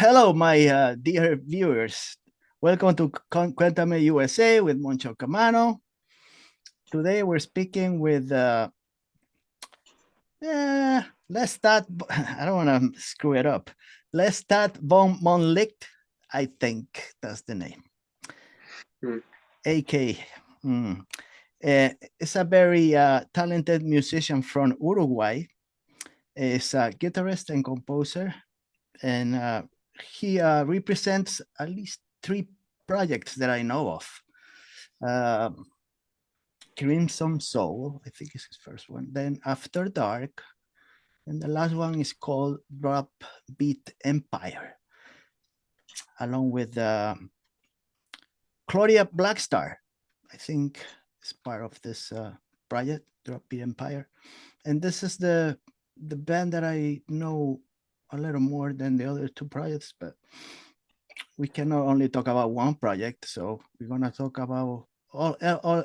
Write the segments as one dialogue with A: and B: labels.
A: Hello, my dear viewers. Welcome to Cuentame USA with Moncho Camano. Today we're speaking with Lestat. I don't want to screw it up. Lestat Von Mondlicht. I think that's the name. AK. It's a very talented musician from Uruguay. He's a guitarist and composer, and he represents at least 3 projects that I know of. Crimson Soul, I think is his first one. Then After Dark, and the last one is called Drop Beat Empire, along with Claudia Blackstar. I think is part of this project, Drop Beat Empire, and this is the band that I know a little more than the other 2 projects, but we cannot only talk about one project, so we're gonna talk about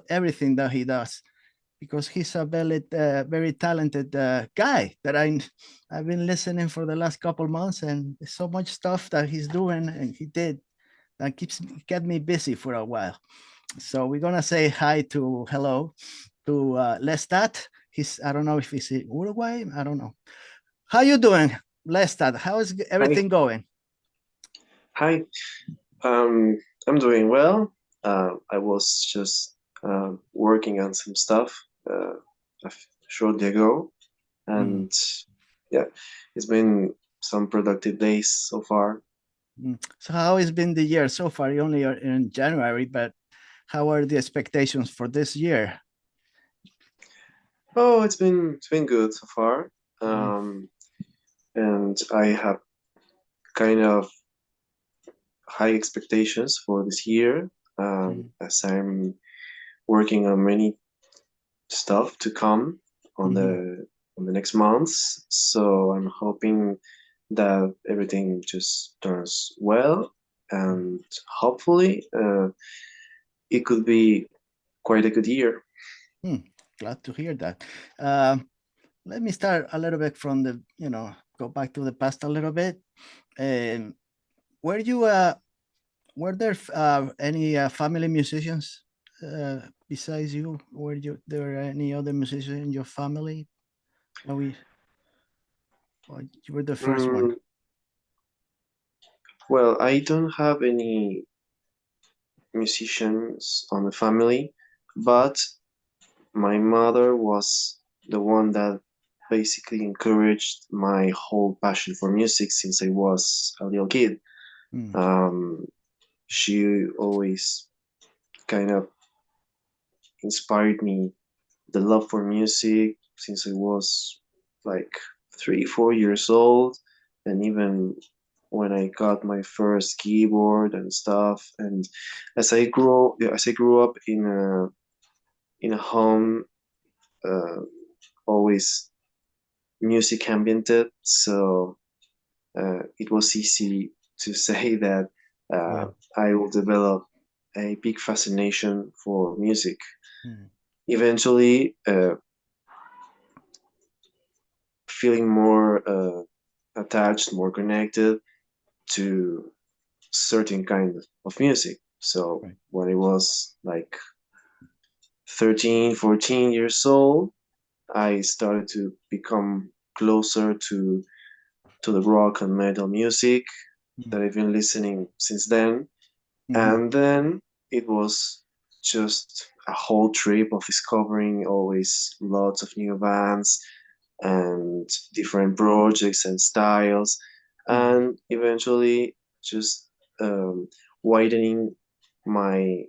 A: everything that he does, because he's a very talented guy that I've been listening for the last couple months, and so much stuff that he's doing and he did that kept me busy for a while. So we're gonna say hello to Lestat. I don't know if he's in Uruguay. I don't know. How you doing, Lestat? How is everything going?
B: Hi, I'm doing well. I was just working on some stuff a short day ago, and yeah, it's been some productive days so far.
A: So how has been the year so far? You only are in January, but how are the expectations for this year?
B: Oh, it's been good so far, and I have kind of high expectations for this year, as I'm working on many stuff to come on the next months. So I'm hoping that everything just turns well, and hopefully it could be quite a good year.
A: Glad to hear that. Let me start a little bit from go back to the past a little bit. Were there any family musicians besides you? Were there any other musicians in your family? Or you were the first one?
B: Well, I don't have any musicians on the family, but my mother was the one that basically encouraged my whole passion for music since I was a little kid. She always kind of inspired me the love for music since I was like 3, 4 years old, and even when I got my first keyboard and stuff. And as I grew up in a home always music ambiented, so it was easy to say that I will develop a big fascination for music. Eventually, feeling more attached, more connected to certain kind of music. So when I was like 13, 14 years old, I started to become closer to the rock and metal music that I've been listening since then. And then it was just a whole trip of discovering always lots of new bands and different projects and styles, and eventually just widening my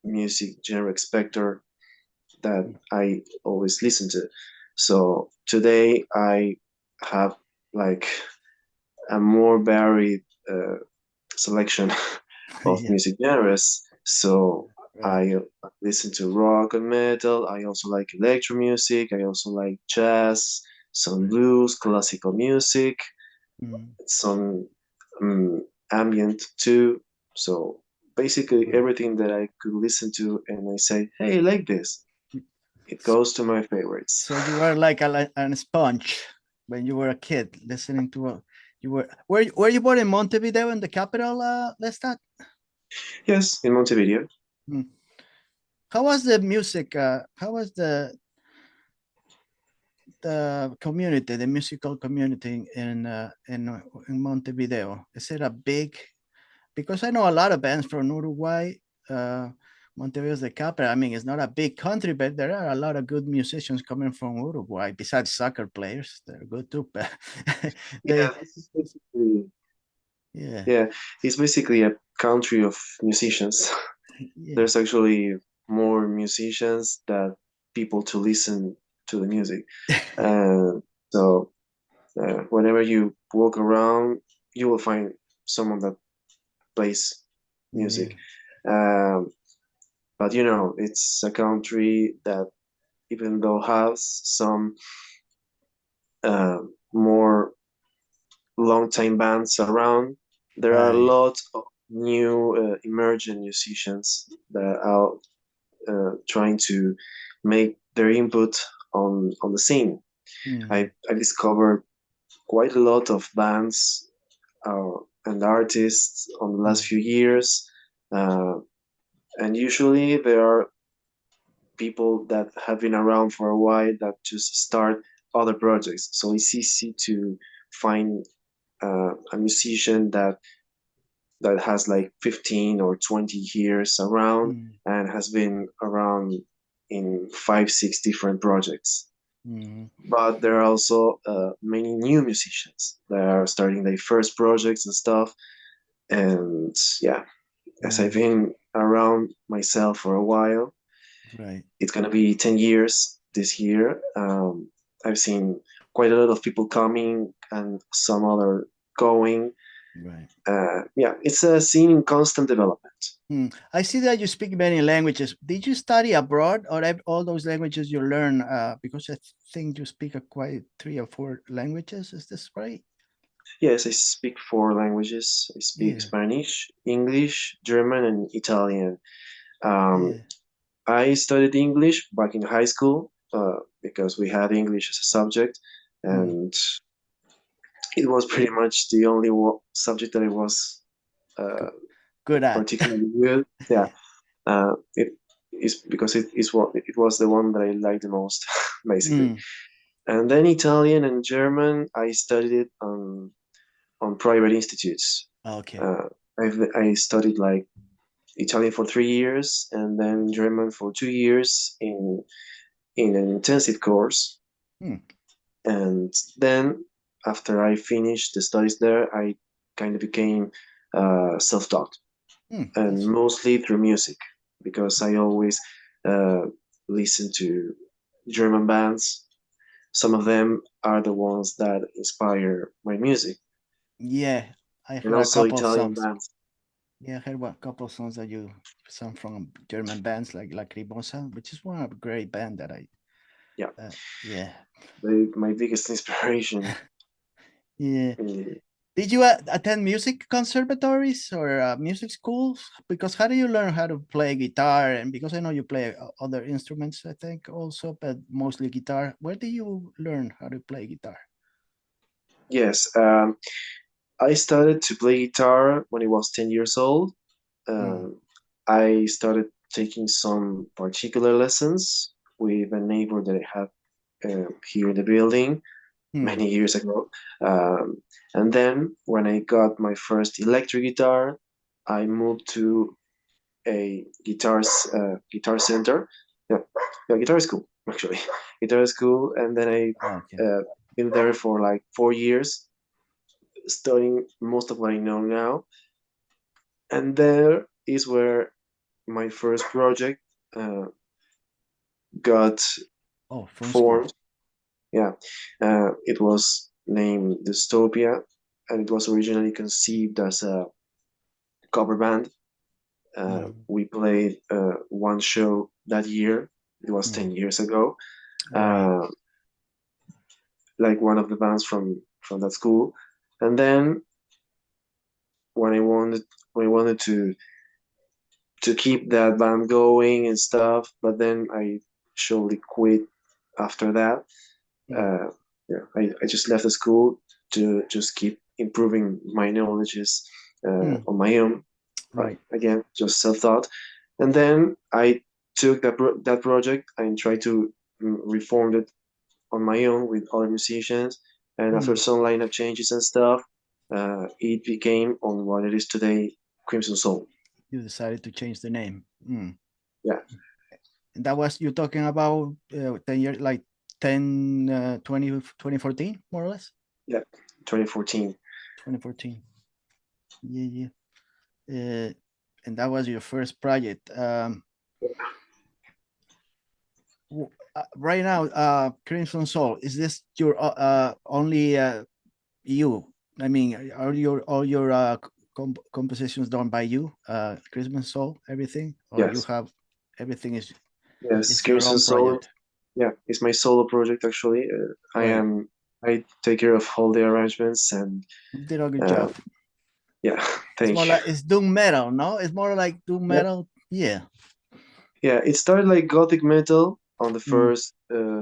B: music genre spectrum that I always listen to. So today I have like a more varied selection of music genres. So I listen to rock and metal. I also like electro music. I also like jazz, some blues, classical music, some ambient too. So basically everything that I could listen to and I say, hey, I like this, it goes to my favorites.
A: So you were like a sponge when you were a kid, listening to You were you born in Montevideo in the capital, Lestat?
B: Yes, in Montevideo.
A: Hmm. How was the music? How was the community, the musical community in Montevideo? Is it a big? Because I know a lot of bands from Uruguay. Montevideo is the capital. I mean, it's not a big country, but there are a lot of good musicians coming from Uruguay. Besides soccer players, they're good too. But
B: Yeah,
A: they,
B: this is basically
A: yeah,
B: yeah, it's basically a country of musicians.
A: yeah,
B: There's actually more musicians than people to listen to the music. And so whenever you walk around, you will find someone that plays
A: yeah.
B: music. Um, but you know, it's a country that even though has some more long-time bands around, there are a
A: Right.
B: lot of new emerging musicians that are trying to make their input on the scene.
A: Mm,
B: I discovered quite a lot of bands and artists on the last
A: mm,
B: few years, uh, and usually there are people that have been around for a while that just start other projects. So it's easy to find a musician that has like 15 or 20 years around
A: mm,
B: and has been around in 5 6 different projects.
A: mm,
B: But there are also many new musicians that are starting their first projects and stuff. And yeah, as I've
A: mm,
B: been around myself for a while,
A: right.
B: it's gonna be 10 years this year. I've seen quite a lot of people coming and some other going.
A: Right.
B: Yeah, it's a scene in constant development.
A: I see that you speak many languages. Did you study abroad, or all those languages you learn? Because I think you speak a quite 3 or 4 languages. Is this right?
B: Yes, I speak 4 languages. I speak
A: Yeah.
B: Spanish, English, German, and Italian. Um,
A: Yeah.
B: I studied English back in high school because we had English as a subject,
A: Mm,
B: and it was pretty much the only subject that I was uh,
A: good. Good at.
B: particularly good. Yeah, it is because it is what it was the one that I liked the most, basically.
A: Mm,
B: And then Italian and German, I studied it on private institutes.
A: okay.
B: Uh, I studied like Italian for 3 years and then German for 2 years in an intensive course.
A: Mm,
B: And then after I finished the studies there, I kind of became self-taught and
A: that's
B: mostly through music because I always uh, listen to German bands. Some of them are the ones that inspire my music,
A: yeah. I
B: and
A: heard a
B: also
A: couple of
B: Italian
A: songs.
B: bands.
A: Yeah, I heard a couple of songs that you some from German bands like Lacrimosa, which is one of a great band that I.
B: Yeah,
A: Yeah.
B: my biggest inspiration.
A: Yeah.
B: In,
A: Did you attend music conservatories or music schools? Because how do you learn how to play guitar? And because I know you play other instruments, I think also, but mostly guitar. Where do you learn how to play guitar?
B: yes, I started to play guitar when I was 10 years old.
A: Mm,
B: Um, I started taking some particular lessons with a neighbor that I had here in the building
A: mm,
B: many years ago. Um, and then when I got my first electric guitar, I moved to a guitar center. Yeah, yeah, guitar school actually, guitar school, and then I
A: okay.
B: been there for like 4 years, studying most of what I know now. And there is where my first project uh, got
A: Oh, from school.
B: formed. Yeah, it was named Dystopia, and it was originally conceived as a cover band.
A: Mm,
B: We played one show that year. It was
A: mm,
B: 10 years ago.
A: right.
B: Uh, like one of the bands from that school. And then when I wanted when I wanted to keep that band going and stuff, but then I surely quit after that.
A: Mm,
B: Uh, yeah, I just left the school to just keep improving my knowledges on my own.
A: Right.
B: Again, just self-taught. And then I took that project and tried to reform it on my own with other musicians. And after some lineup changes and stuff, it became on what it is today, Crimson Soul.
A: You decided to change the name.
B: Yeah.
A: And that was, you're talking about 10 years, like 10, 2014, more or less?
B: Yeah, 2014.
A: 2014. Yeah. And that was your first project. Right now, Crimson Soul, is this your only you? I mean, are all your compositions done by you, Crimson Soul, everything, or you
B: Yes.
A: have everything is
B: Yes,
A: your
B: Crimson
A: own
B: Soul.
A: project?
B: Yeah, it's my solo project actually.
A: Right.
B: I take care of all the arrangements and
A: You did a good
B: uh,
A: job.
B: yeah,
A: It's
B: thank
A: more
B: you.
A: like it's doom metal, no? It's more like doom
B: Yeah,
A: metal. Yeah.
B: yeah. It started like gothic metal on the
A: Mm.
B: first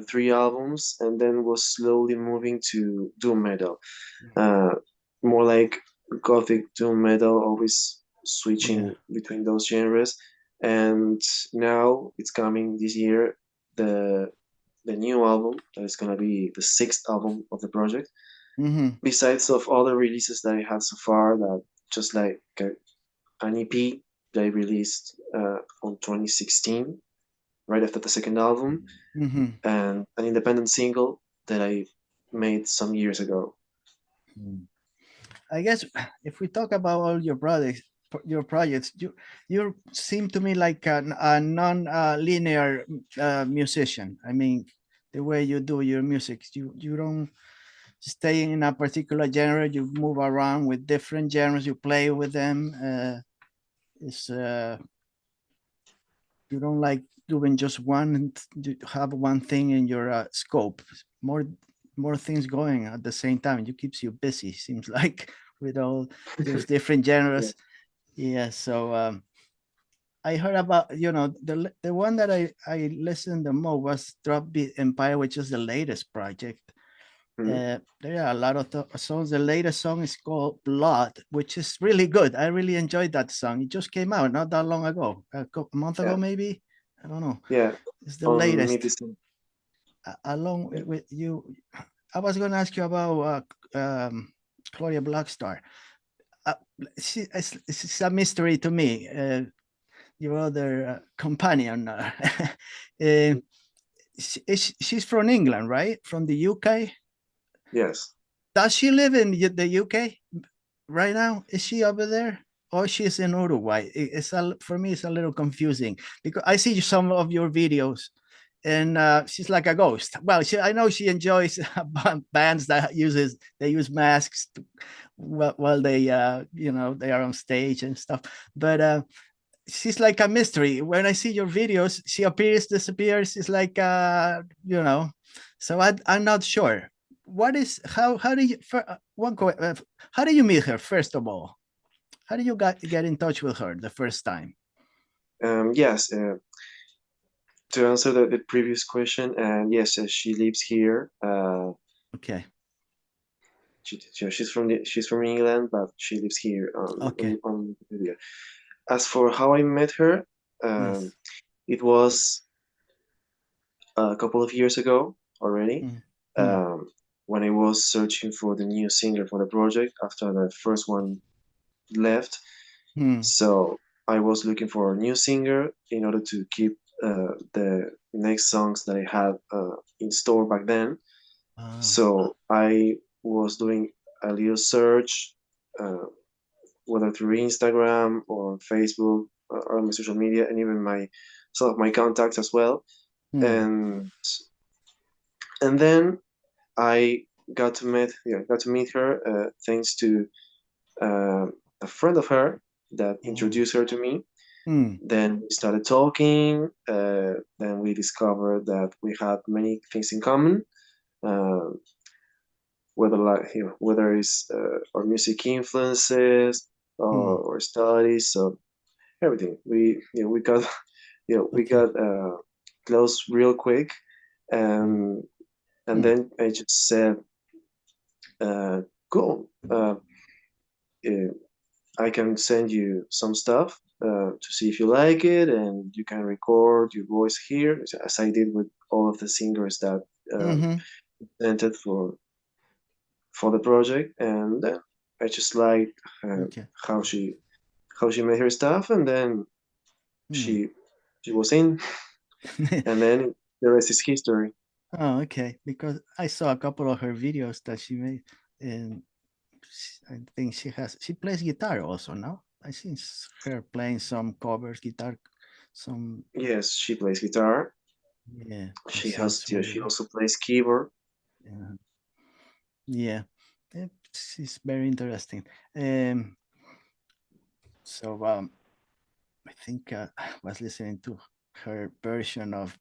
B: three albums, and then was slowly moving to doom metal. Uh, More like gothic doom metal, always
A: Yeah.
B: switching between those genres. And now it's coming this year, the the new album that is gonna be the sixth album of the project.
A: Mm-hmm.
B: Besides of all the releases that I had so far, that just like an EP that I released on 2016, right after the second album,
A: Mm-hmm.
B: and an independent single that I made some years ago.
A: I guess if we talk about all your projects, you seem to me like a non-linear musician. I mean, the way you do your music, you don't stay in a particular genre. You move around with different genres. You play with them. It's you don't like doing just one and you have one thing in your scope. More things going at the same time. It keeps you busy. Seems like with all those different
B: Yeah.
A: genres. Yeah. So I heard about the one that I listened the most was Drop Beat Empire, which is the latest project.
B: Mhm.
A: There are a lot of songs. The latest song is called Blood, which is really good. I really enjoyed that song. It just came out not that long ago, a month ago
B: Yeah.
A: maybe. I don't know.
B: Yeah.
A: It's the
B: On mid
A: latest.
B: December.
A: Along with you, I was going to ask you about Claudia Blackstar. Uh, it's a mystery to me. Your other companion. She's from England, right? From the UK.
B: Yes.
A: Does she live in the UK right now? Is she over there? Or she's in Uruguay? For me, it's a little confusing because I see some of your videos and she's like a ghost. Well, I know she enjoys bands that they use masks while they they are on stage and stuff. But she's like a mystery. When I see your videos, she appears, disappears. It's like So I'm not sure. What is how do you how do you meet her first of all? How do you get in touch with her the first time?
B: Yes. To answer the previous question, and yes, she lives here.
A: Okay.
B: She's from England, but she lives here
A: Okay.
B: on Montevideo. As for how I met her,
A: Yes.
B: it was a couple of years ago already,
A: Mm. Mm.
B: um, when I was searching for the new singer for the project after the first one left.
A: Mm.
B: So I was looking for a new singer in order to keep the next songs that I had in store back then.
A: Wow.
B: So I was doing a little search, uh, whether through Instagram or Facebook or my social media, and even my some of my contacts as well.
A: Mm.
B: And then I got to meet her thanks to uh, a friend of her that
A: Oh.
B: introduced her to me.
A: Mm.
B: Then we started talking. Then we discovered that we had many things in common. Uh, whether it's our music influences
A: Mm.
B: or studies, so everything. We got we
A: Okay.
B: got close real quick,
A: Mm.
B: and
A: Mm.
B: then I just said Cool. I can send you some stuff to see if you like it, and you can record your voice here, as I did with all of the singers that
A: Mm-hmm.
B: presented for the project. And then I just liked
A: Okay.
B: how she made her stuff, and then
A: Hmm.
B: she she was in, and then the rest is history.
A: Oh, okay. Because I saw a couple of her videos that she made, and I think she plays guitar also now. I see her playing some covers guitar, some
B: Yes, she plays guitar.
A: yeah, and
B: She
A: sings
B: has
A: really
B: she
A: well.
B: also plays keyboard.
A: Yeah, yeah. It's very interesting. So I think I was listening to her version of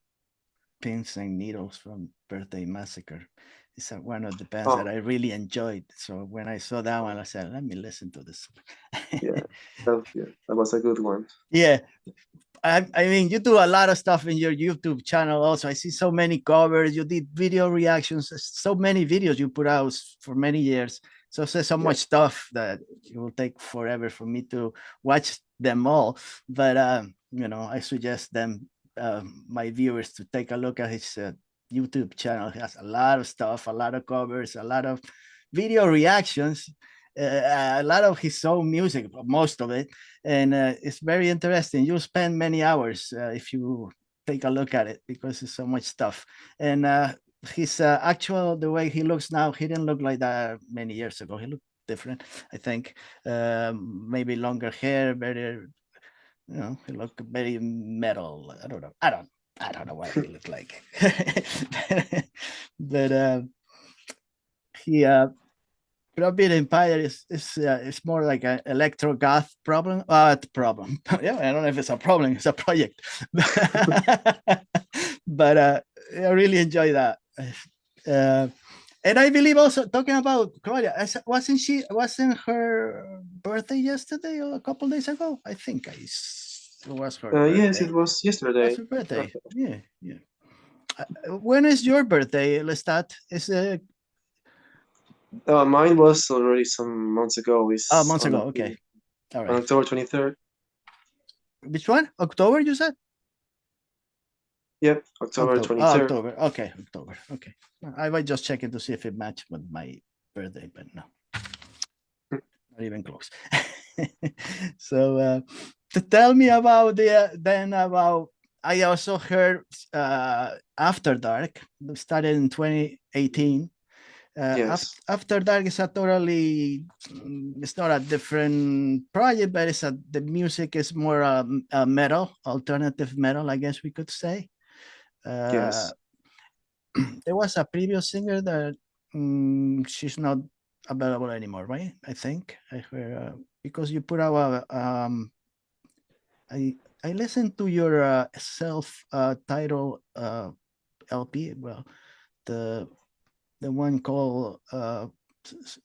A: Pins and Needles from Birthday Massacre. It's one of the bands that
B: Oh,
A: I really enjoyed. So when I saw that one, I said, let me listen to this.
B: yeah, that was a good one.
A: Yeah, I mean, you do a lot of stuff in your YouTube channel. Also, I see so many covers. You did video reactions. So many videos you put out for many years. So
B: Yeah,
A: much stuff that it will take forever for me to watch them all. But I suggest them, my viewers, to take a look at his YouTube channel. He has a lot of stuff, a lot of covers, a lot of video reactions, a lot of his own music, most of it, and it's very interesting. You'll spend many hours if you take a look at it because there's so much stuff. And his actual the way he looks now, he didn't look like that many years ago. He looked different, I think. Maybe longer hair, better. He looked very metal. I don't know. I don't know what he looked like. But he Brombeer Empire is more like an electro-goth problem. Yeah, I don't know if it's a problem. It's a project, but I really enjoy that. Uh, and I believe also talking about Claudia, wasn't her birthday yesterday or a couple days ago? I think it was her
B: yes, it
A: birthday.
B: was
A: Was
B: yesterday.
A: her birthday? Yeah, yeah. When is your birthday, Lestat? Is it
B: Mine was already some months ago. It's
A: months ago? Okay, all
B: on
A: right.
B: October 23rd.
A: Which one? October, you said?
B: Yep, October
A: October. Oh,
B: 23rd.
A: October. Okay, October. Okay. I was just checking to see if it matched with my birthday, but no, not even close. So, to tell me about then about, I also heard After Dark started in 2018.
B: Yes,
A: After Dark is a totally, it's not a different project, but the music is more metal, alternative metal, I guess we could say. Uh,
B: yes.
A: there was a previous singer that she's not available anymore, right? I think I heard because you put out I listened to your self title LP. Well, the the one called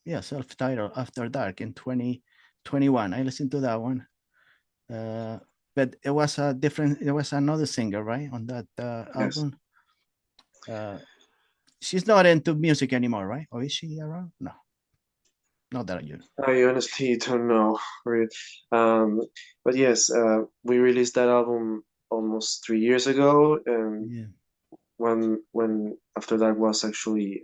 A: yeah, self title After Dark in 2021. I listened to that one. Uh, but it was a different. It was another singer, right, on that
B: Yes.
A: album. Uh, she's not into music anymore, right? Or is she around? No, not that you.
B: I honestly don't know. Really. Um, but yes, we released that album almost 3 years ago, and
A: Yeah.
B: when After That was actually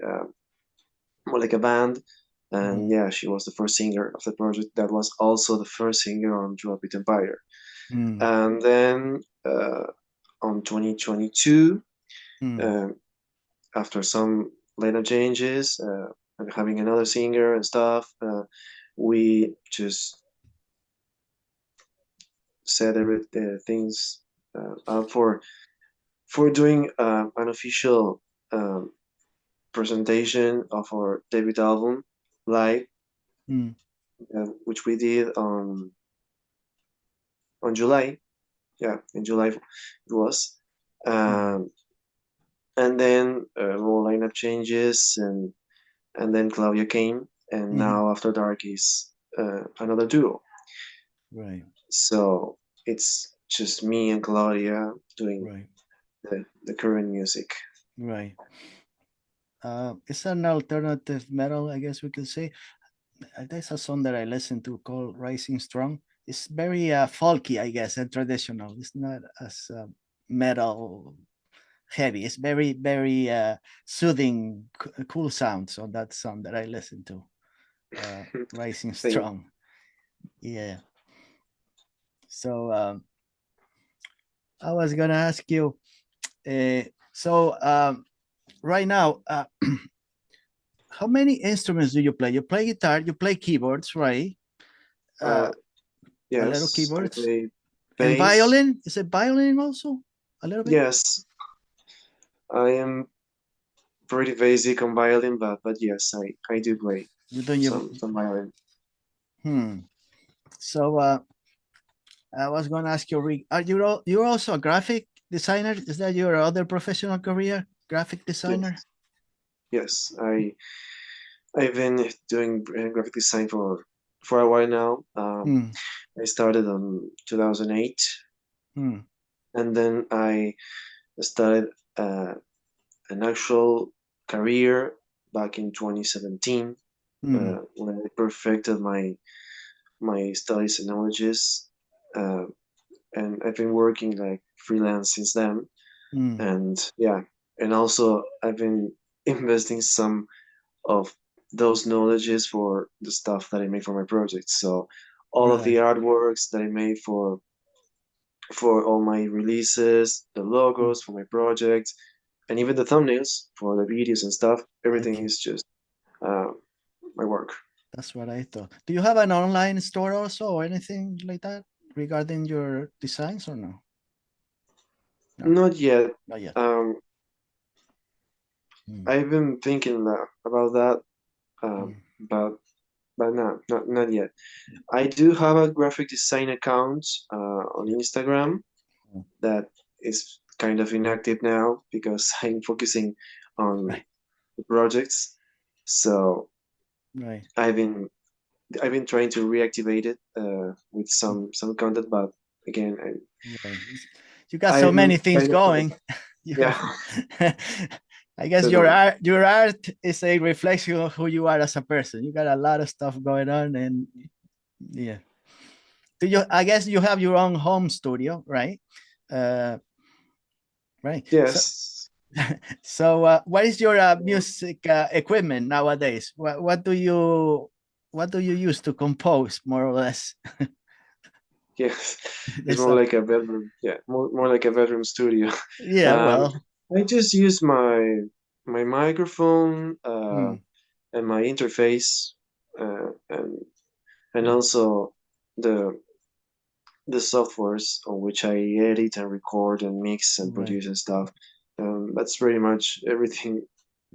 B: more like a band. And
A: Mm,
B: yeah, she was the first singer of the project. That was also the first singer on Drop It Empire.
A: mm,
B: And then on 2022,
A: mm,
B: um, after some later changes and having another singer and stuff, we just set every things up for doing an official um, presentation of our debut album live,
A: mm,
B: which we did on July. Yeah, in July it was.
A: mm,
B: Um, and then more lineup changes, and then Claudia came, and
A: mhm.
B: now After Dark is another duo.
A: Right,
B: So it's just me and Claudia doing
A: right,
B: the current music.
A: right. It's an alternative metal, I guess we could say. there's a song that I listen to called Rising Strong. It's very folky, I guess, and traditional. It's not as metal heavy. It's very, very soothing, cool sounds on that song that I listen to. Rising
B: Thank
A: Strong. Yeah. So I was gonna ask you. So right now, how many instruments do you play? You play guitar, you play keyboards, right?
B: uh,
A: A little
B: yes, I
A: keyboards
B: play
A: and
B: bass.
A: violin. Is it violin also? A little bit.
B: Yes, I am pretty basic on violin, but yes, I do play
A: You don't you?
B: some violin.
A: Hmm. So I was gonna ask you. Are you're also a graphic designer? Is that your other professional career? Graphic designer.
B: Yes, yes, I've been doing graphic design for a while now.
A: Hmm.
B: I started in 2008,
A: Hmm.
B: and then I started an actual career back in 2017
A: Hmm.
B: when I perfected my studies and knowledges, uh, and I've been working like freelance since then.
A: Hmm.
B: And yeah, and also I've been investing some of those knowledges for the stuff that I make for my projects. So all of the
A: Right.
B: artworks that I made for all my releases, the
A: Hmm.
B: logos for my projects, and even the thumbnails for the videos and stuff, everything
A: Okay.
B: is just uh, my work.
A: That's what I thought. Do you have an online store also or anything like that regarding your designs or no? No,
B: Not yet.
A: not yet.
B: Um,
A: Hmm.
B: I've been thinking about that,
A: Hmm.
B: but no, not yet. I do have a graphic design account on
A: Yeah.
B: Instagram
A: Hmm.
B: that is kind of inactive now because I'm focusing on
A: Right.
B: the projects. So
A: Right.
B: I've been I've been trying to reactivate it with some content, but again,
A: Right. You got so
B: I'm
A: many things
B: kind of
A: going. You
B: yeah,
A: have. I guess
B: definitely.
A: your art is a reflection of who you are as a person. You got a lot of stuff going on, and yeah. Do you? I guess you have your own home studio, right? Uh, right. So,
B: Yes.
A: what is your music equipment nowadays? What do you use to compose, more or less?
B: Yes, it's
A: There's
B: more
A: a
B: like a bedroom. Yeah, more like a bedroom studio.
A: yeah.
B: Um,
A: Well.
B: I just use my microphone
A: Hmm.
B: and my interface, and also the the softwares on which I edit and record and mix and
A: Right.
B: produce and stuff. That's pretty much everything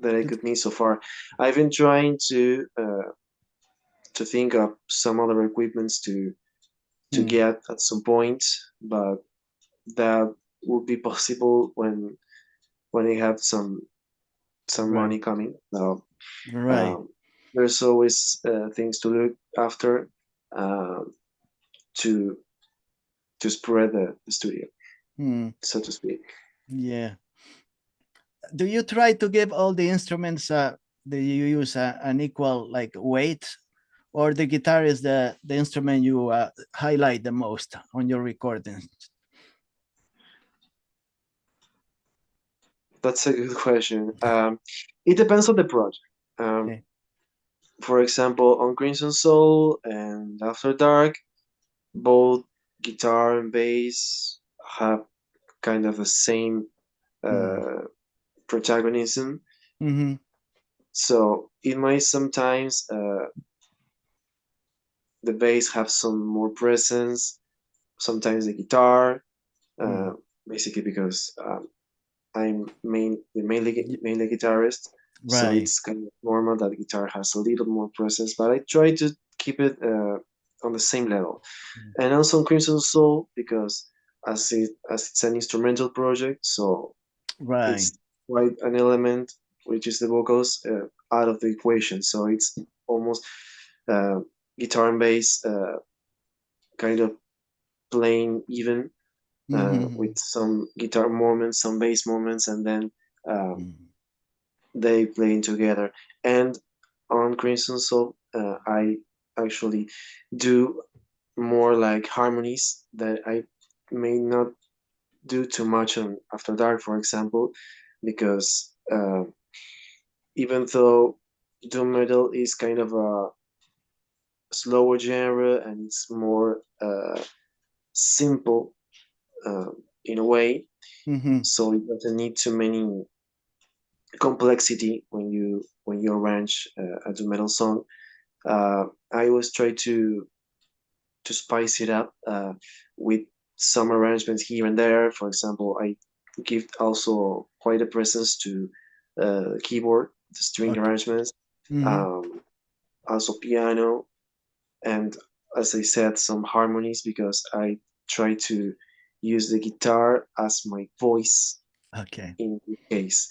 B: that I
A: Did-
B: could need so far. I've been trying to think of some other equipments to
A: hmm.
B: get at some point, but that would be possible when I have some
A: Right.
B: money coming. So
A: Right.
B: um, there's always things to look after um, to to spread the studio,
A: Hmm.
B: so to speak.
A: Yeah. Do you try to give all the instruments that you use an equal like weight, or the guitar is the instrument you highlight the most on your recordings?
B: That's a good question. It depends on the project. Um,
A: Okay.
B: for example, on Crimson Soul and After Dark, both guitar and bass have kind of the same
A: Hmm.
B: uh, protagonism.
A: Mm-hmm.
B: So it might sometimes the bass have some more presence, sometimes the guitar,
A: Hmm.
B: uh, basically because mainly guitarist, so
A: Right.
B: it's kind of normal that guitar has a little more presence. But I try to keep it on the same level, and also on Crimson Soul because as it's an instrumental project, so
A: Right.
B: it's quite an element which is the vocals out of the equation. So it's almost uh, guitar and bass kind of playing even with
A: Mm-hmm.
B: some guitar moments, some bass moments, and then um, they playing together. And on Crimson Soul, I actually do more like harmonies that I may not do too much on After Dark, for example, because even though doom metal is kind of a slower genre and it's more simple in a way,
A: Mm-hmm.
B: so it doesn't need too many complexity when you arrange a doom metal song. I always try to spice it up with some arrangements here and there. For example, I give also quite a presence to keyboard, the string
A: Okay.
B: arrangements,
A: Mm-hmm.
B: um, also piano, and as I said, some harmonies because I try to use the guitar as my voice
A: Okay.
B: in this case.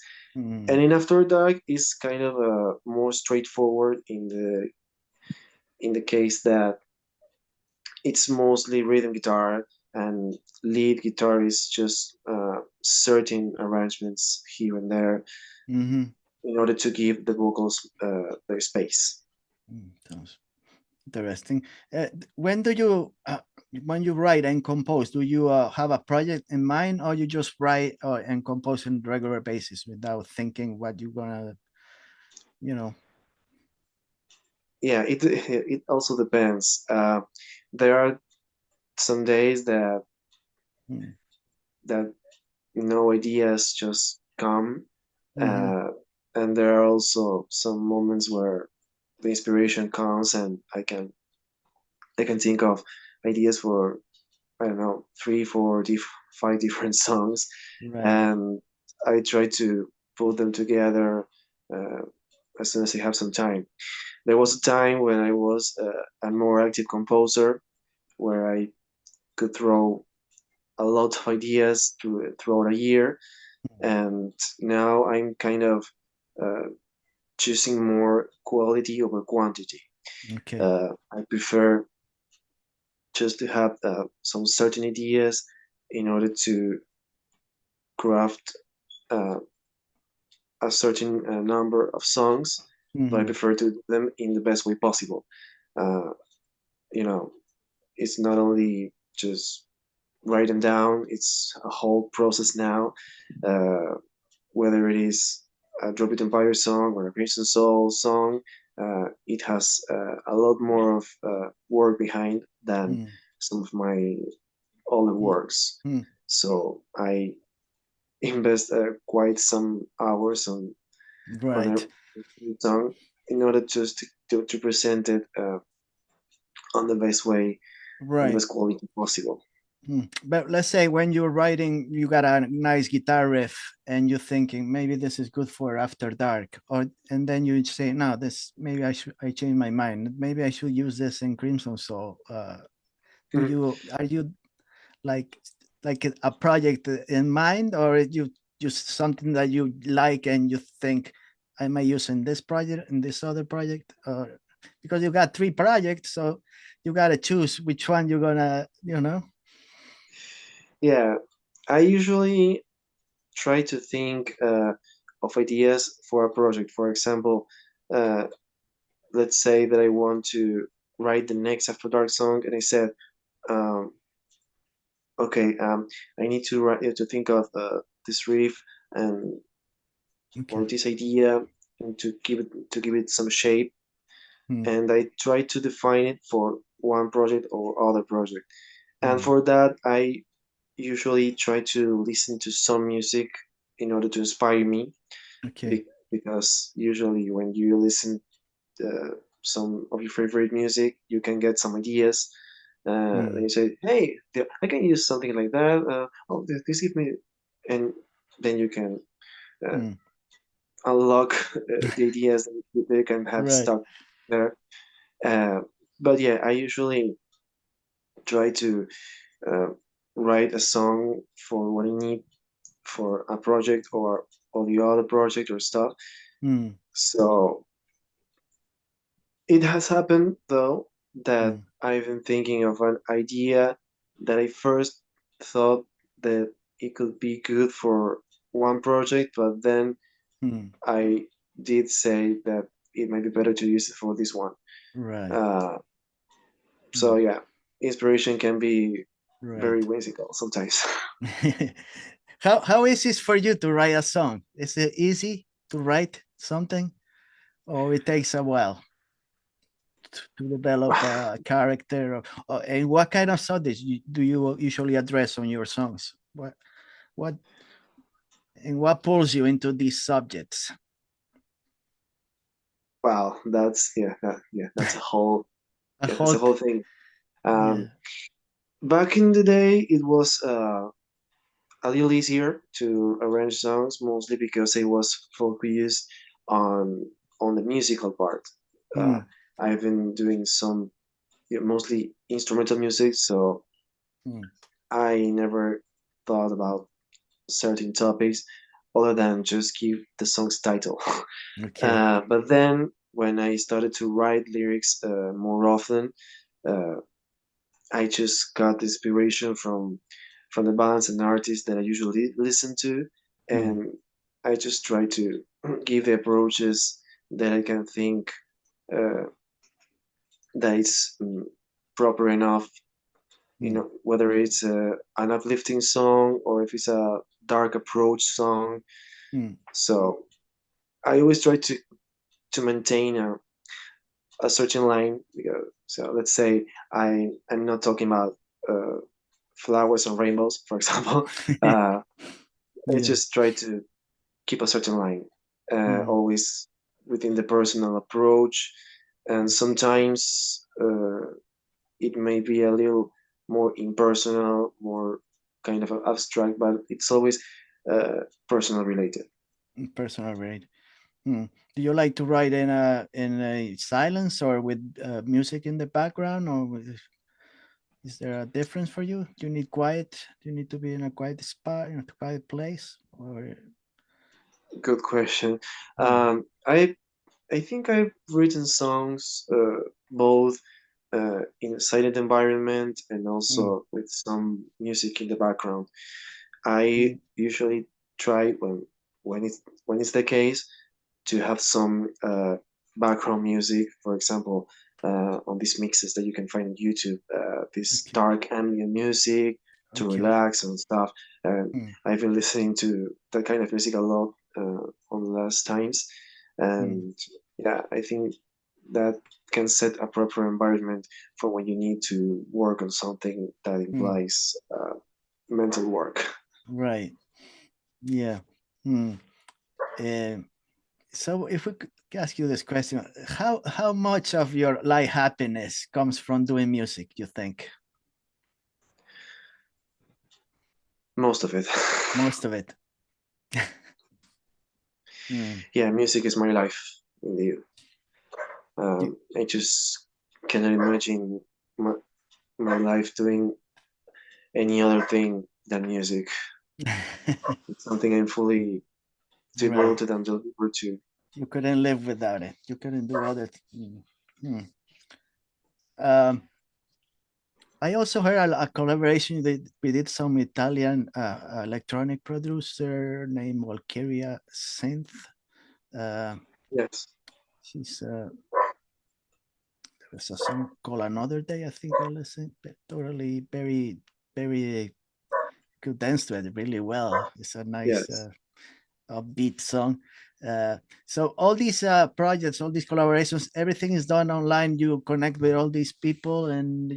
B: And
A: Mm.
B: in After Dark is kind of more straightforward in the case that it's mostly rhythm guitar and lead guitar is just certain arrangements here and there
A: Mm-hmm.
B: in order to give the vocals their space.
A: Sounds interesting. When do you when you write and compose? Do you have a project in mind, or you just write and compose on regular basis without thinking what you're gonna, you know?
B: Yeah, it also depends. There are some days
A: Mm.
B: that no ideas just come,
A: Mm-hmm.
B: uh, and there are also some moments where the inspiration comes and I can think of ideas for I don't know, three, four, five different songs,
A: Right.
B: and I try to put them together uh, as soon as I have some time. There was a time when I was a more active composer, where I could throw a lot of ideas throughout a year, and now I'm kind of uh, choosing more quality over quantity.
A: Okay.
B: I prefer just to have some certain ideas in order to craft uh, a certain number of songs, but I
A: Mm-hmm.
B: prefer to do them in the best way possible. Uh, you know, it's not only just write them down; it's a whole process now. Uh, whether it is a Drop It Empire song or a Crimson Soul song, it has a lot more of work behind than
A: Mm.
B: some of my older
A: Mm.
B: works.
A: Mm.
B: So I invest quite some hours on a
A: Right.
B: song in order just to present it on the best way, on the
A: Right.
B: best quality possible.
A: But let's say when you're writing, you got a nice guitar riff, and you're thinking maybe this is good for After Dark, or and then you say, no, this maybe I change my mind. Maybe I should use this in Crimson Soul. Do
B: Mhm.
A: you are you like a project in mind, or you just something that you like and you think I might use in this project, in this other project, or because you got three projects, so you got to choose which one you're gonna, you know.
B: Yeah, I usually try to think of ideas for a project. For example, uh, let's say that I want to write the next After Dark song, and I said, um, okay, I need to write to think of this riff and
A: Okay.
B: or this idea and to give it some shape,
A: Hmm.
B: and I try to define it for one project or other project. And
A: Hmm.
B: for that, I usually try to listen to some music in order to inspire me,
A: Okay.
B: because usually when you listen some of your favorite music, you can get some ideas. And
A: Hmm.
B: you say, "Hey, I can use something like that. Oh, this give me," and then you can uh,
A: Hmm.
B: unlock the ideas that they can have
A: Right.
B: stuck there. Uh, but yeah, I usually try to uh, write a song for what I need for a project or the other project or stuff.
A: Hmm.
B: So it has happened though that
A: Hmm.
B: I've been thinking of an idea that I first thought that it could be good for one project, but then
A: Hmm.
B: I did say that it might be better to use it for this one.
A: Right.
B: Uh, so
A: Mm,
B: yeah, inspiration can be very
A: right.
B: whimsical sometimes.
A: How is it for you to write a song? Is it easy to write something, or it takes a while to develop a character? And what kind of subjects do you usually address on your songs? What and what pulls you into these subjects?
B: Wow, that's yeah, that's a whole
A: A
B: yeah, that's
A: whole
B: a whole thing.
A: yeah.
B: Um, Back in the day, it was a little easier to arrange songs, mostly because I was focused on on the musical part. Uh,
A: Mm,
B: I've been doing some mostly instrumental music, so
A: mm,
B: I never thought about certain topics other than just give the song's title.
A: okay.
B: But then when I started to write lyrics more often, uh, I just got inspiration from the bands and artists that I usually listen to,
A: Mm,
B: and I just try to give the approaches that I can think uh, that it's proper enough. You
A: mm,
B: know, whether it's an uplifting song or if it's a dark approach song.
A: mm,
B: So I always try to maintain a certain line. So let's say I'm not talking about uh, flowers and rainbows, for example. Uh, I
A: yeah.
B: just try to keep a certain line,
A: Mm,
B: always within the personal approach, and sometimes it may be a little more impersonal, more kind of abstract, but it's always personal related.
A: personal rate. Hmm. Do you like to write in a silence or with music in the background, or is there a difference for you? Do you need quiet? Do you need to be in a quiet spot, in a quiet place, or
B: Good question.
A: hmm,
B: I think I've written songs both in a silent environment and
A: hmm,
B: also with some music in the background.
A: hmm,
B: I usually try when it's the case to have some background music, for example, on these mixes that you can find on YouTube, this
A: okay,
B: dark ambient music to
A: okay,
B: relax and stuff. And
A: hmm,
B: I've been listening to that kind of music a lot on the last times,
A: hmm,
B: and yeah, I think that can set a proper environment for when you need to work on something that
A: hmm,
B: implies mental work.
A: right, yeah. Hmm. Uh, so, if we could ask you this question, how much of your life happiness comes from doing music? You think
B: Most of it.
A: most of it? Hmm.
B: Yeah, music is my life. Indeed.
A: You-
B: I just cannot imagine my life doing any other thing than music. It's something I'm fully
A: right.
B: devoted and delivered to.
A: You couldn't live without it. You couldn't do other. Hmm. Um, I also heard a collaboration that we did some Italian electronic producer named Valkyria Synth. Uh,
B: Yes,
A: she's there's a song called Another Day. I think I listened. Totally very could dance to it really well. It's a nice
B: yes,
A: upbeat song. Uh, so all these projects, all these collaborations, everything is done online. You connect with all these people, and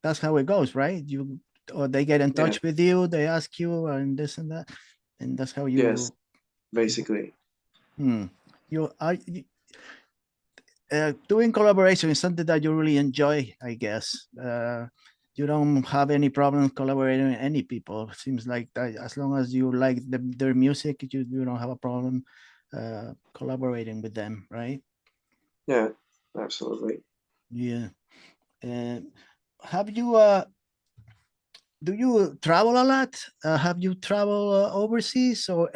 A: that's how it goes, right? You or they get in
B: yeah,
A: touch with you, they ask you, and this and that, and that's how
B: yes,
A: you,
B: basically.
A: hmm, you are doing collaboration is something that you really enjoy, I guess. You don't have any problem collaborating with any people. It seems like that as long as you like their music, you don't have a problem collaborating with them, right?
B: Yeah, absolutely.
A: Yeah. Uh, have you do you travel a lot? Have you traveled overseas or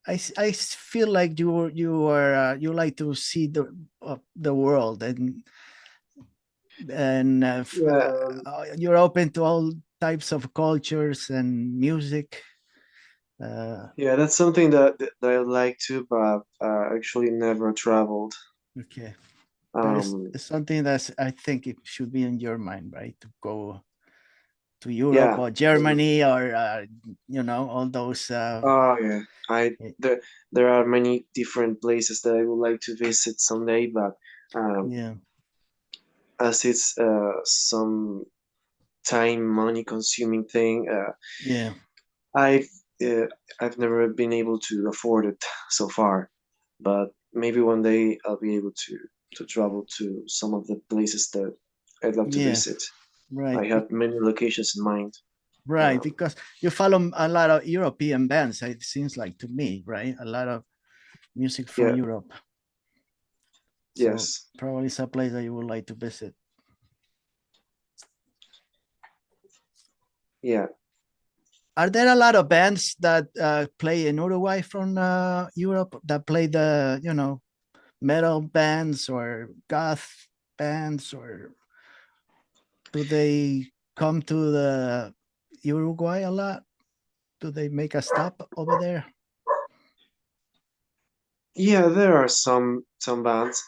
A: I feel like you like to see the world and
B: Yeah,
A: you're open to all types of cultures and music.
B: Yeah, that's something that I like to, but actually never traveled.
A: Okay. There's
B: Um,
A: something that's, I think it should be in your mind, right? To go to Europe
B: yeah.
A: or Germany or, all those.
B: Oh yeah. I
A: Y-
B: there are many different places that I would like to visit someday, but
A: Yeah.
B: as it's some time money consuming thing,
A: Yeah.
B: I've uh, I've never been able to afford it so far. But maybe one day I'll be able to travel to some of the places that I'd love to
A: Yeah.
B: visit. I
A: Right.
B: have many locations in mind.
A: Right.
B: Um,
A: Because you follow a lot of European bands, it seems like to me, right? A lot of music from
B: yeah,
A: Europe. So
B: yes,
A: probably it's a place that you would like to visit.
B: yeah,
A: Are there a lot of bands that play in Uruguay from Europe that play the, metal bands or goth bands, or do they come to the Uruguay a lot? Do they make a stop over there?
B: yeah. There are some bands.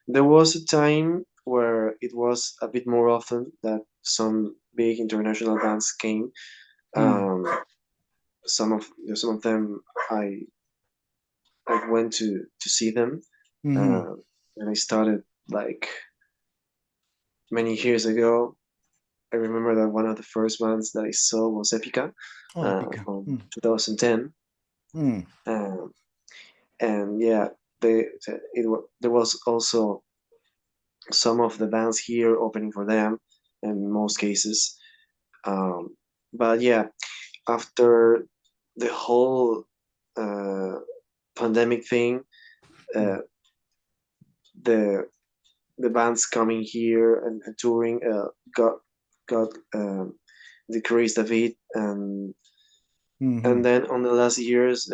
B: There was a time where it was a bit more often that some big international bands came.
A: Mm,
B: Um, some of them I I went to see them,
A: mm-hmm.
B: uh, and I started like many years ago. I remember that one of the first ones that I saw was Epica
A: Oh, Epica.
B: on 2010,
A: Mm,
B: um, and yeah, there was also some of the bands here opening for them in most cases. Um, but yeah, after the whole uh, pandemic thing,
A: mm,
B: uh, the the bands coming here and touring got decreased a bit, and
A: mm-hmm.
B: then on the last years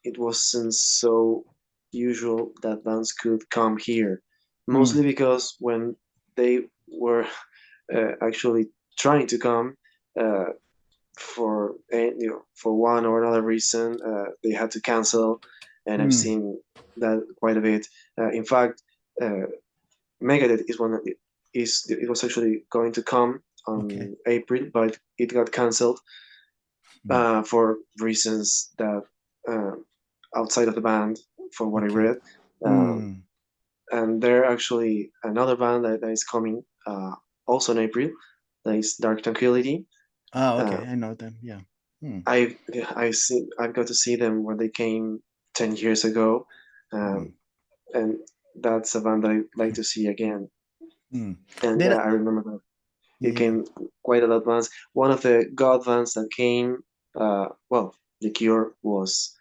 B: it wasn't so usual that bands could come here,
A: Mm,
B: mostly because when they were actually trying to come uh, for one or another reason they had to cancel, and I've
A: mm.
B: seen that quite a bit. In fact, uh, Megadeth is one that it was actually going to come
A: Okay.
B: on April, but it got cancelled
A: Mm,
B: for reasons that uh, outside of the band, from what I
A: okay.
B: read. Um,
A: Mm.
B: and they're actually another band that is coming also in April. That is Dark Tranquility.
A: Oh,
B: Uh,
A: okay. I know them. Yeah. Mm,
B: I've got to see them when they came 10 years ago, um,
A: mm,
B: and that's a band that I like to see again.
A: mm.
B: And
A: Did
B: yeah,
A: I,
B: I remember that it
A: yeah.
B: came quite a lot bands. One of the god bands that came, well, The Cure was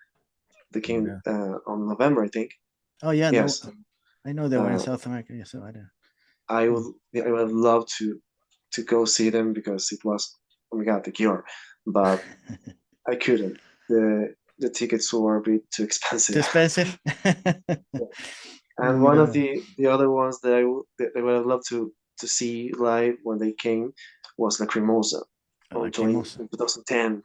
B: they came
A: Yeah.
B: on November, I think.
A: Oh, yeah. No,
B: Yes,
A: I know they were in
B: uh,
A: South America. Yeah, so I don't.
B: I
A: Mm.
B: would I would love to go see them because it was, oh my god, The Cure, but I couldn't. The tickets were a bit too
A: Too
B: expensive.
A: expensive.
B: And one of
A: No.
B: the other ones that I would have loved to see live when they came was Lacrimosa on
A: Lacrimosa.
B: 2010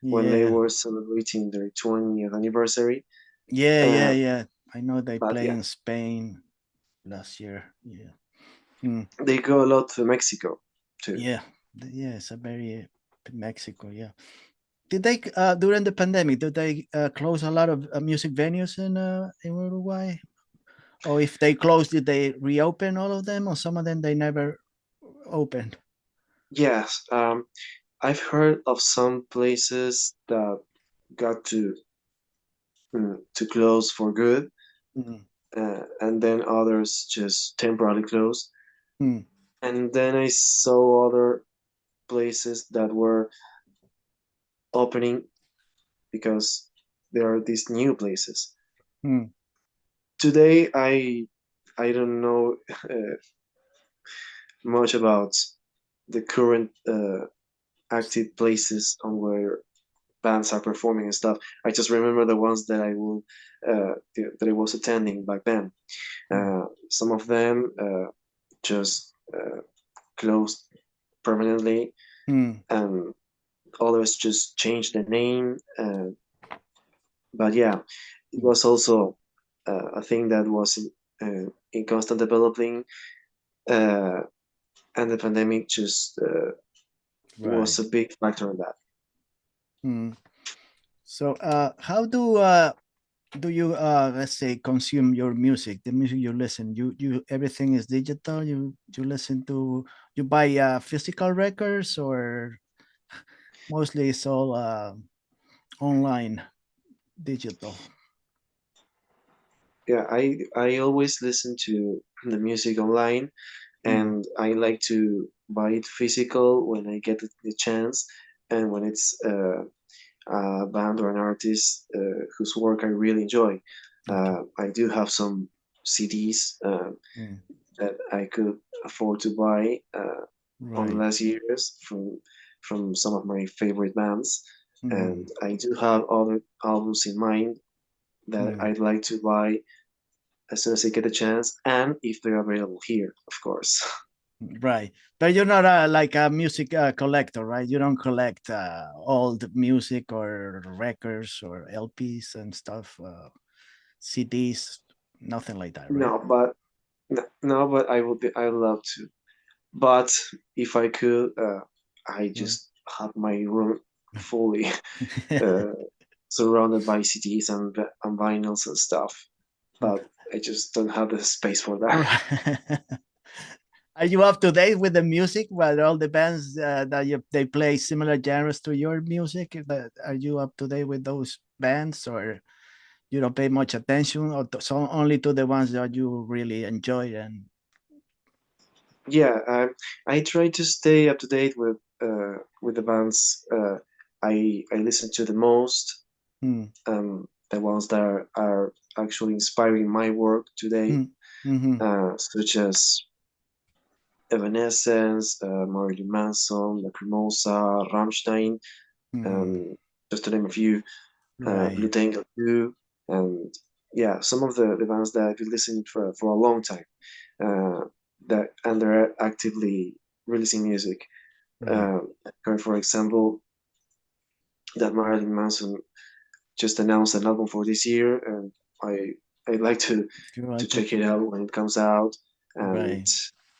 B: when they
A: Yeah.
B: were celebrating their 20th anniversary.
A: Yeah, yeah,
B: Uh,
A: yeah. I know they
B: but
A: play
B: yeah,
A: in Spain last year. Yeah. Mm.
B: they go a lot to Mexico too.
A: Yeah. Yeah, it's a very Mexico. Yeah. Did they during the pandemic? Did they close a lot of music venues in Uruguay? Or if they closed, did they reopen all of them, or some of them they never opened?
B: Yes, I've heard of some places that got to close for good,
A: Mm.
B: and then others just temporarily closed.
A: Mm.
B: And then I saw other places that were opening because there are these new places.
A: Mm.
B: Today, I don't know much about the current active places on where bands are performing and stuff. I just remember the ones that that I was attending back then.
A: Mm.
B: Some of them just closed permanently,
A: Mm.
B: and others just changed the name. But yeah, it
A: Mm.
B: was also a thing that was in constant developing, uh, and the pandemic just was
A: Right.
B: a big factor in that.
A: Mm. So, how do you let's say consume your music? The music you listen, you everything is digital. You listen to you buy physical records, or mostly it's all online digital.
B: Yeah, I always listen to the music online,
A: Mm.
B: and I like to buy it physical when I get the chance, and when it's a band or an artist whose work I really enjoy.
A: Okay.
B: I do have some CDs
A: Mm.
B: that I could afford to buy on the
A: Right.
B: last years from some of my favorite bands, and
A: Mm.
B: I do have other albums in mind that
A: Mm.
B: I'd like to buy as soon as I get a chance, and if they're available here, of course.
A: Right, but you're not like a music collector, right? You don't collect old music or records or LPs and stuff, CDs, nothing like that, right?
B: No, but no, but I would love to. But if I could, I
A: Mm.
B: just have my room fully uh, surrounded by CDs and vinyls and stuff. But I just don't have the space for that.
A: Right. Are you up to date with the music? Well, all the bands that they play similar genres to your music. Are you up to date with those bands, or you don't pay much attention, or so only to the ones that you really enjoy? And
B: Yeah, I try to stay up to date with the bands I listen to the most,
A: mm,
B: the ones that are actually inspiring my work today,
A: mm, mm-hmm,
B: such as Evanescence, Marilyn Manson, Lacrimosa, Rammstein,
A: mm,
B: um, just to name a few, Blue
A: right,
B: Tangle 2, and yeah, some of the bands that I've been listening for a long time, uh, that and they're actively releasing music.
A: right.
B: Uh, for example, that Marilyn Manson just announced an album for this year, and I I'd like
A: You
B: to
A: like it,
B: check it out when it comes out, and
A: right?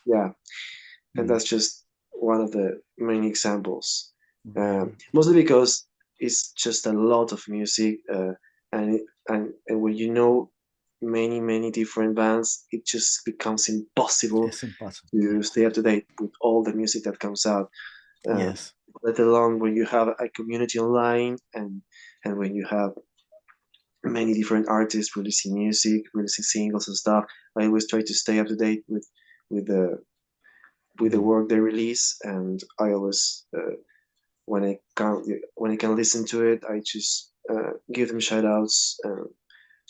B: yeah, and
A: Mm,
B: that's just one of the many examples.
A: right.
B: Mostly because it's just a lot of music, and when you know many different bands, it just becomes impossible
A: It's impossible.
B: to
A: Yes,
B: stay up to date with all the music that comes out. Uh,
A: yes,
B: let alone when you have a community online, and when you have many different artists releasing music, releasing singles and stuff. I always try to stay up to date with the with the
A: mm,
B: work they release, and I always when I can listen to it, I just give them shout outs,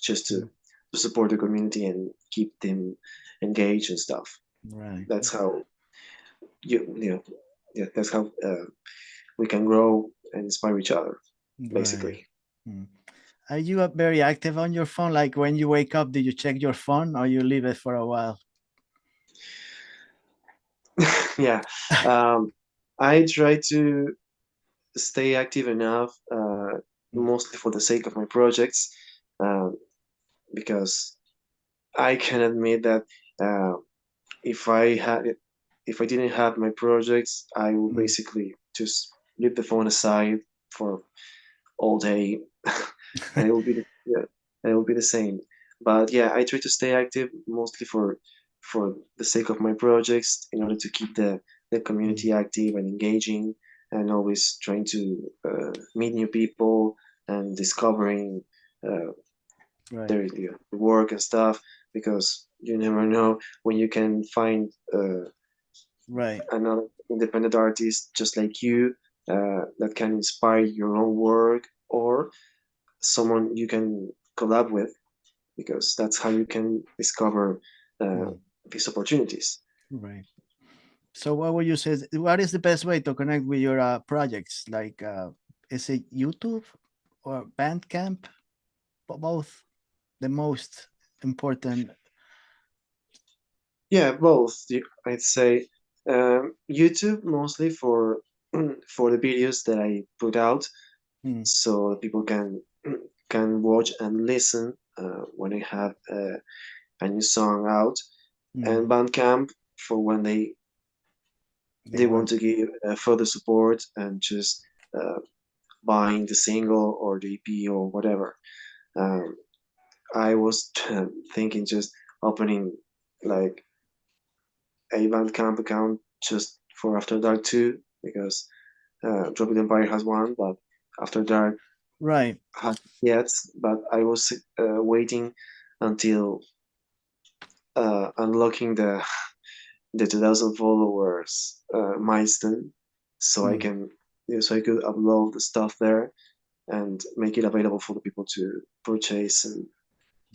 B: just
A: mm,
B: to support the community and keep them engaged and stuff.
A: right,
B: That's how you know yeah, that's how we can grow and inspire each other,
A: right.
B: basically.
A: Mm. Are you very active on your phone? Like when you wake up, do you check your phone, or you leave it for a while?
B: Yeah, um, I try to stay active enough,
A: Mm,
B: mostly for the sake of my projects, um, because I can admit that uh, if I had if I didn't have my projects, I would
A: mm.
B: basically just leave the phone aside for all day, and it will be yeah, and it will be the same. But yeah, I try to stay active mostly for the sake of my projects, in order to keep the
A: Mm,
B: community active and engaging, and always trying to meet new people and discovering uh,
A: right,
B: their work and stuff, because you never know when you can find
A: right.
B: another independent artist just like you, that can inspire your own work, or someone you can collab with, because that's how you can discover uh,
A: Mm,
B: these opportunities.
A: right. So, what would you say? What is the best way to connect with your projects? Like, is it YouTube or Bandcamp? Both the most important.
B: Yeah, both. I'd say YouTube mostly for for the videos that I put out,
A: Mm,
B: so people can can watch and listen when I have a new song out, and Bandcamp for when they want to give further support and just buying the single or the EP or whatever. Um, I was thinking just opening like a Bandcamp account just for After Dark 2 because Dropped Empire has one, but After Dark
A: Right.
B: has yet. But I was waiting until unlocking the 2,000 followers milestone, so I can so I could upload the stuff there and make it available for the people to purchase and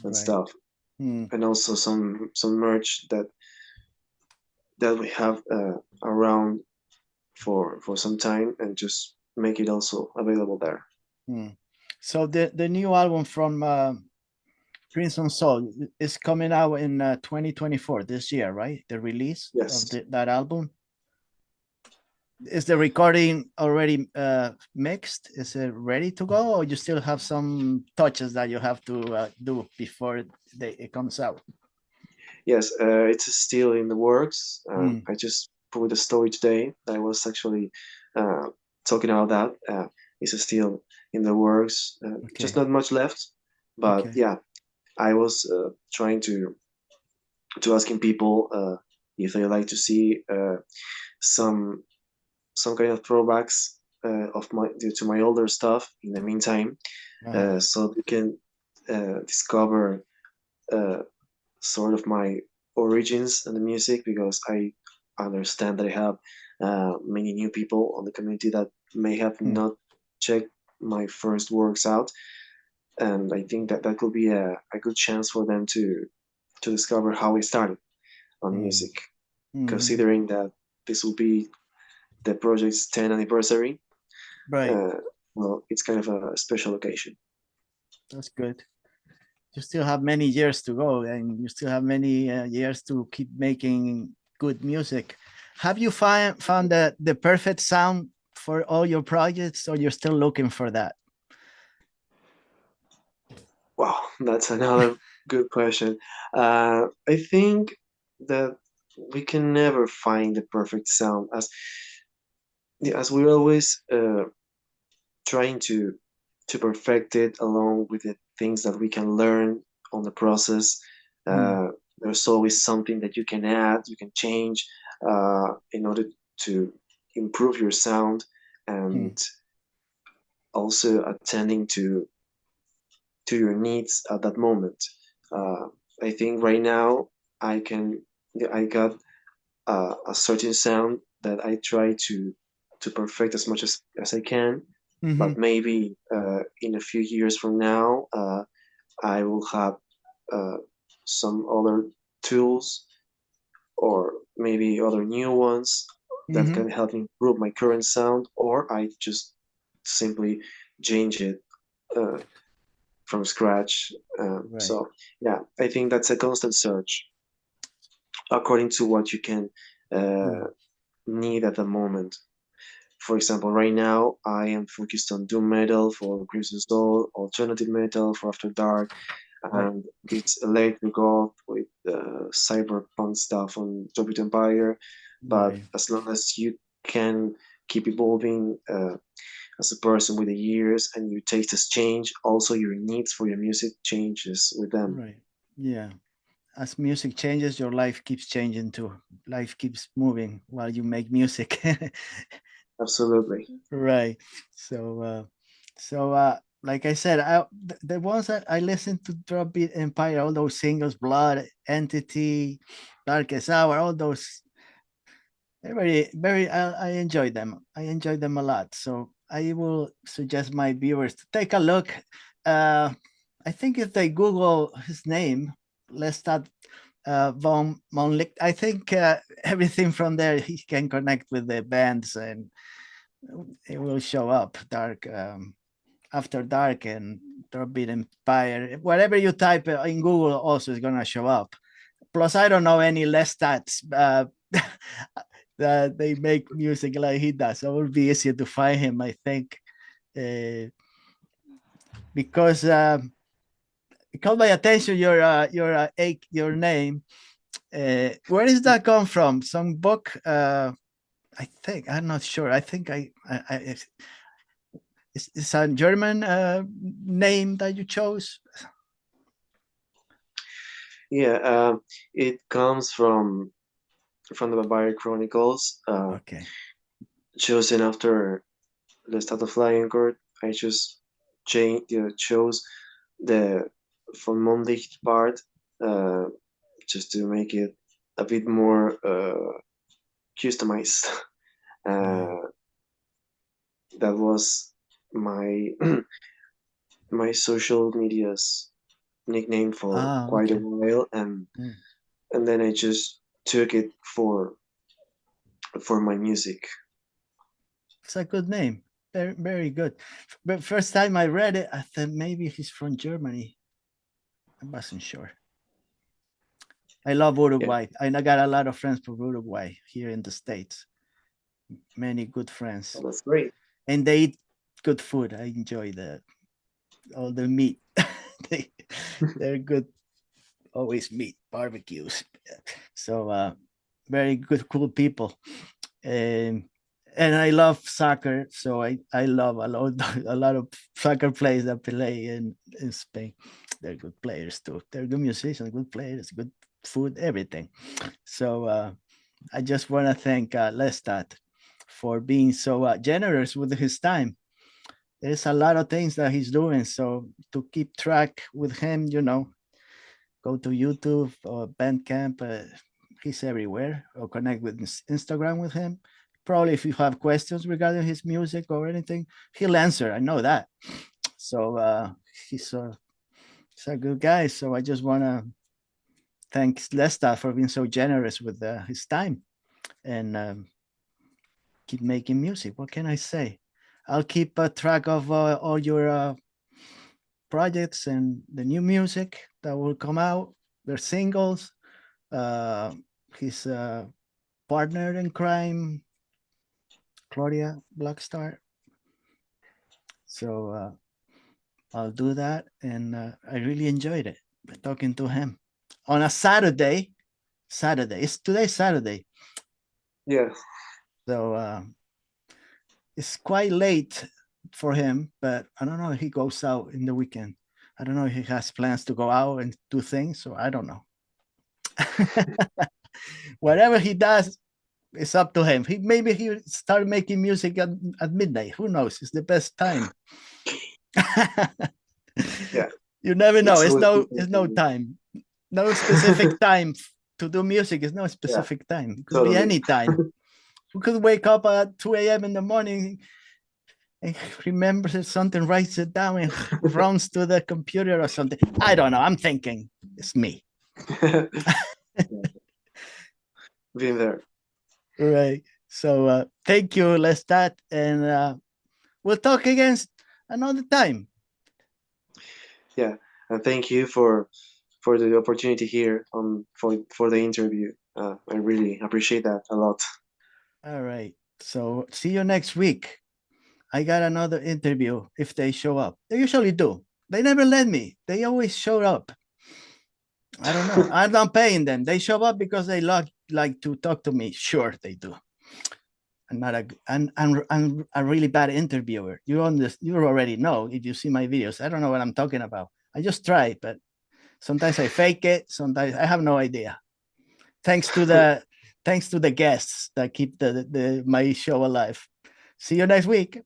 A: Right.
B: stuff, and also some merch that we have around for some time, and just make it also available there.
A: So the new album from Crimson Soul is coming out in 2024 this year, right? The release of
B: Yes.
A: that album. Is the recording already mixed? Is it ready to go, or you still have some touches that you have to do before it comes out?
B: Yes, it's still in the works. I just put a story today. I was actually talking about that. It's still in the works. Just not much left, but yeah, I was trying to asking people if they like to see some kind of throwbacks of my to my older stuff in the meantime, so they can discover sort of my origins in the music, because I understand that I have many new people on the community that may have not checked my first works out, and I think that that could be a good chance for them to discover how I started on music, considering that this will be the project's 10th anniversary.
A: Right.
B: Well, it's kind of a special occasion.
A: That's good. You still have many years to go, and you still have many years to keep making good music. Have you found the perfect sound for all your projects, or you're still looking for that?
B: Wow, that's another good question. I think that we can never find the perfect sound, as we're always trying to perfect it along with the things that we can learn on the process. There's always something that you can add, you can change in order to improve your sound, and also attending to your needs at that moment. I think right now I got a certain sound that I try to perfect as much as I can, but maybe in a few years from now I will have some other tools, or maybe other new ones that can help me improve my current sound, or I just simply change it from scratch.
A: Right.
B: So yeah, I think that's a constant search according to what you can need at the moment. For example, right now I am focused on doom metal for Crimson Soul, alternative metal for After Dark, and this Electro-goth with cyberpunk stuff on Dropped Empire. But as long as you can keep evolving as a person with the years, and your taste has changed, also your needs for your music changes with them.
A: Right. Yeah. As music changes, your life keeps changing too. Life keeps moving while you make music.
B: Absolutely.
A: Right. So like I said, the ones that I listened to Drop Beat Empire, all those singles, Blood, Entity, Darkest Hour, all those, very I enjoy them. I enjoy them a lot. So I will suggest my viewers to take a look. I think if they Google his name, Lestat Von Mondlicht, I think everything from there he can connect with the bands, and it will show up. After Dark and Forbidden Empire, whatever you type in Google also is gonna show up. Plus, I don't know any Lestats that they make music like he does, so it will be easier to find him, I think. because it caught my attention your name. Where does that come from? Some book? I think I'm not sure. I think it's a German name that you chose.
B: Yeah, it comes from the Bavarian Chronicles,
A: Okay.
B: chosen after Lestat Flying Court. I just chose the von Mondlicht part, uh, just to make it a bit more customized.
A: Right.
B: Uh, that was my my social media's nickname for
A: Ah,
B: quite a
A: okay.
B: while,
A: Mm.
B: and then I just took it for my music.
A: It's a good name. Very, very good. But first time I read it, I thought maybe he's from Germany. I wasn't sure. I love
B: Yeah,
A: Uruguay. I got a lot of friends from Uruguay here in the States. Many good friends.
B: that's great.
A: And they eat good food. I enjoy all the meat. they, they're good. Always meat, barbecues. So very good, cool people. Um, and I love soccer, so I love a lot of soccer players that play in Spain. They're good players too. They're good musicians, good players, good food, everything. So I just want to thank Lestat for being so generous with his time. There's a lot of things that he's doing, so to keep track with him, go to YouTube or Bandcamp. He's everywhere, or connect with Instagram with him. Probably if you have questions regarding his music or anything, he'll answer. I know that. So he's a good guy. So I just want to thank Lesta for being so generous with his time and keep making music. What can I say? I'll keep a track of all your projects and the new music that will come out. Their singles. Uh, his partner in crime, Claudia Blackstar. So I'll do that, and I really enjoyed it talking to him on a Saturday. It's today Saturday,
B: Yeah.
A: so it's quite late for him. But I don't know if he goes out in the weekend. I don't know if he has plans to go out and do things. So I don't know. Whatever he does, it's up to him. Maybe he start making music at midnight. Who knows? It's the best time.
B: Yeah,
A: You never know.
B: it's always good
A: It's no
B: to
A: time. No specific time to do music. It's no
B: yeah,
A: specific time. It could be
B: totally.
A: any time. We could wake up at 2 a.m. in the morning and remembers something, writes it down, and runs to the computer or something. I don't know. I'm thinking it's me.
B: Been there.
A: Right. So thank you, Lestat, and we'll talk again another time.
B: Yeah, and thank you for the opportunity here for the interview. I really appreciate that a lot.
A: All right. So see you next week. I got another interview if they show up. They usually do. They never let me. They always show up. I don't know. I'm not paying them. They show up because they like to talk to me. Sure, they do. I'm not a I'm a really bad interviewer. You already know if you see my videos. I don't know what I'm talking about. I just try, but sometimes I fake it. Sometimes I have no idea. Thanks to the guests that keep the my show alive. See you next week.